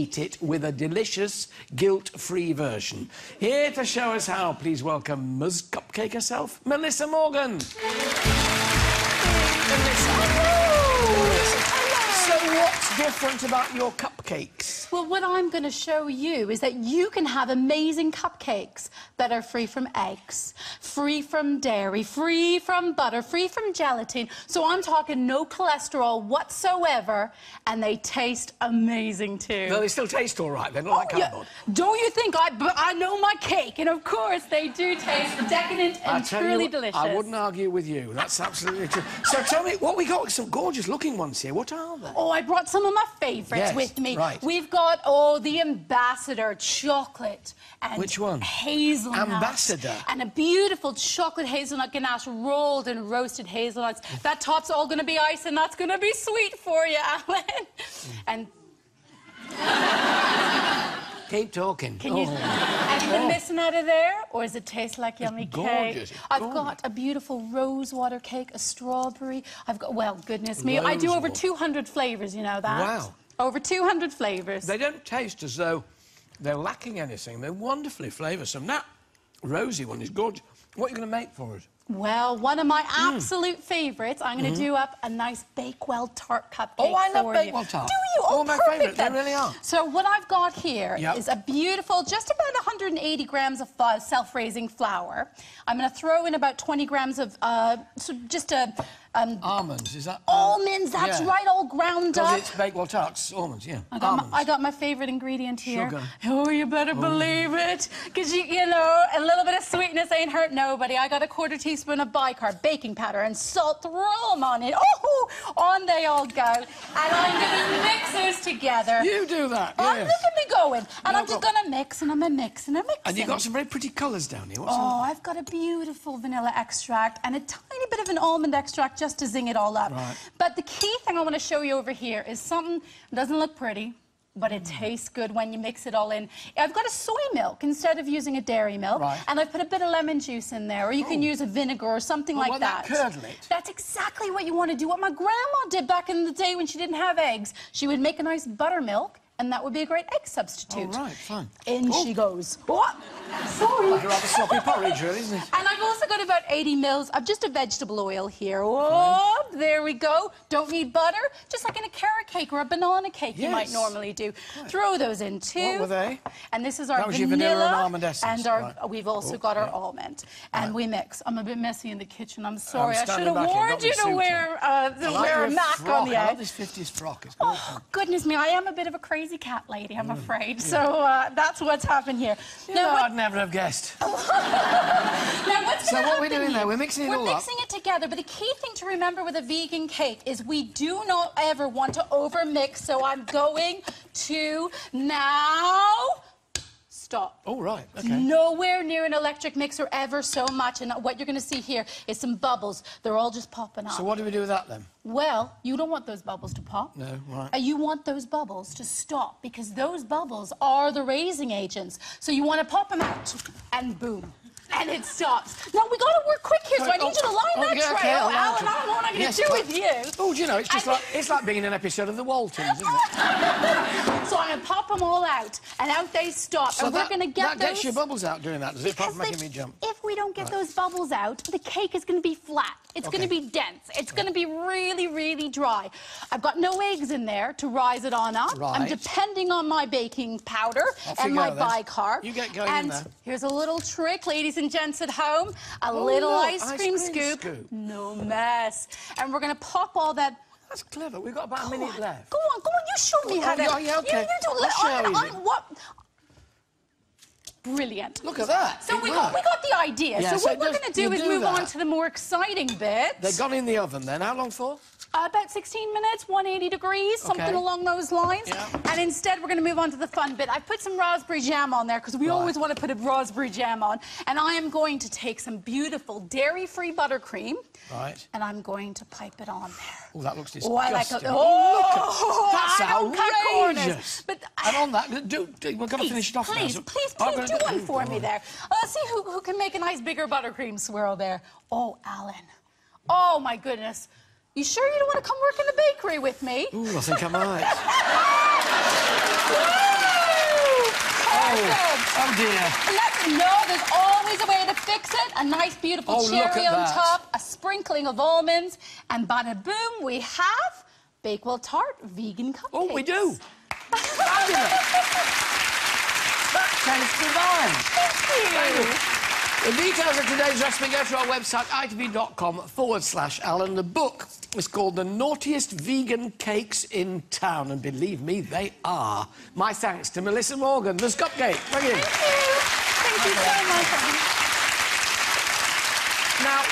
eat it with a delicious, guilt-free version. Here to show us how, please welcome Ms. Cupcake herself, Melissa Morgan. Melissa. So what's different about your cupcakes? Well, what I'm going to show you is that you can have amazing cupcakes that are free from eggs, free from dairy, free from butter, free from gelatin. So I'm talking no cholesterol whatsoever, and they taste amazing too. Well, they still taste all right. They're not like cardboard. Yeah. Don't you think I know my cake? And of course they do taste decadent and truly delicious. I wouldn't argue with you. That's absolutely true. So tell me, what we got? Some gorgeous-looking ones here. What are they? Oh, I brought some of my favourites with me. Right. We've got, the Ambassador chocolate. And which one? Hazelnut. Ambassador. And a beautiful chocolate hazelnut ganache rolled in roasted hazelnuts. That top's all going to be ice, and that's going to be sweet for you, Alan. And... Keep talking. Can you... Anything missing out of there? Or does it taste like yummy gorgeous. cake? I've got a beautiful rose water cake, a strawberry. I've got... Well, goodness me. I do over 200 flavours, you know that? Wow. Over 200 flavours. They don't taste as though they're lacking anything. They're wonderfully flavoursome. That rosy one is gorgeous. What are you going to make for us? Well, one of my absolute favourites, I'm going to do up a nice Bakewell tart cupcake. Oh, I love Bakewell tart. Do you? Oh, my favourite. They really are. So what I've got here is a beautiful, just about 180 grams of self-raising flour. I'm going to throw in about 20 grams of almonds, is that? Almonds, that's right, all ground up. Because it's Bakewell tarts, almonds, yeah. I got my favourite ingredient here. Sugar. Oh, you better believe it. Because, you know, a little bit of sweetness ain't hurt nobody. I got a quarter teaspoon of bicarb, baking powder, and salt. Throw them on it. Oh, on they all go. And I'm going to mix those together. You do that, Oh, look at me going. And I'm just going to mix, and I'm mixing and mixing. And you've got some very pretty colours down here. What's I've got a beautiful vanilla extract and a tiny bit of an almond extract just to zing it all up. Right. But the key thing I want to show you over here is something that doesn't look pretty, but it tastes good when you mix it all in. I've got a soy milk instead of using a dairy milk, and I've put a bit of lemon juice in there, or you can use a vinegar or something like that. Curdle it. That's exactly what you want to do. What my grandma did back in the day when she didn't have eggs, she would make a nice buttermilk, and that would be a great egg substitute. Oh, right, fine. In she goes. What? Sorry. Like a rather sloppy porridge, really, isn't it? And I've also got about 80 mils of just a vegetable oil here. Oh, there we go. Don't need butter. Just like in a carrot cake or a banana cake you might normally do. Right. Throw those in too. What were they? And this is our vanilla and almond essence. And we've also got our almond. And we mix. I'm a bit messy in the kitchen. I'm sorry. I should have warned you to wear a mac on the I egg. love this 50s frock. It's oh, goodness me. I am a bit of a crazy cat lady, I'm afraid. So that's what's happened here. No, I'd never have guessed. Now, what's what are we doing there? We're mixing it all up. We're mixing it together, but the key thing to remember with a vegan cake is we do not ever want to overmix, so I'm going to now... Stop. Oh, right, okay. Nowhere near an electric mixer ever so much, and what you're going to see here is some bubbles. They're all just popping up. So what do we do with that, then? Well, you don't want those bubbles to pop. No, right. You want those bubbles to stop, because those bubbles are the raising agents. So you want to pop them out, and boom. And it stops. Now, we got to work quick here, so I need you to line that tray. Alan, I don't know what I'm going to do with you. Oh, do you know, it's just like being in an episode of The Waltons, isn't it? So I'm going to pop them all out, and out they stop. So and we're going to get that gets your bubbles out doing that, does it? Apart from making me jump. If we don't get those bubbles out, the cake is going to be flat. It's going to be dense. It's going to be really, really dry. I've got no eggs in there to rise it on up. Right. I'm depending on my baking powder and my bicarb. You get going in there. And here's a little trick, ladies and gents at home. A little ice cream scoop. No mess. And we're going to pop all that... That's clever. We've got about a minute left. Go on, you show me how to... Yeah, okay. What? Brilliant. Look at that. So we got the idea. Yeah, so what we're going to do is move on to the more exciting bit. They've gone in the oven then. How long for? About 16 minutes, 180 degrees, something along those lines. Yeah. And instead, we're going to move on to the fun bit. I put some raspberry jam on there because we always want to put a raspberry jam on. And I am going to take some beautiful dairy-free buttercream. Right. And I'm going to pipe it on there. Oh, that looks disgusting. Oh, I like it. Oh, that's outrageous. But and on that, we're going to finish it off now. Please do one for me there. Let's see who can make a nice bigger buttercream swirl there. Oh, Alan. Oh, my goodness. You sure you don't want to come work in the bakery with me? Ooh, I think I might. Oh, dear. Let them know there's always a way to fix it. A nice, beautiful Oh, look cherry at on that. top, a sprinkling of almonds, and bada boom, we have Bakewell Tart vegan cupcakes. Oh, we do. Fabulous. That tastes divine. Thank you. The details of today's recipe, go to our website, itv.com/Alan. The book is called The Naughtiest Vegan Cakes in Town, and believe me, they are. My thanks to Melissa Morgan, Ms. Cupcake. Thank you. Thank you so much. Now...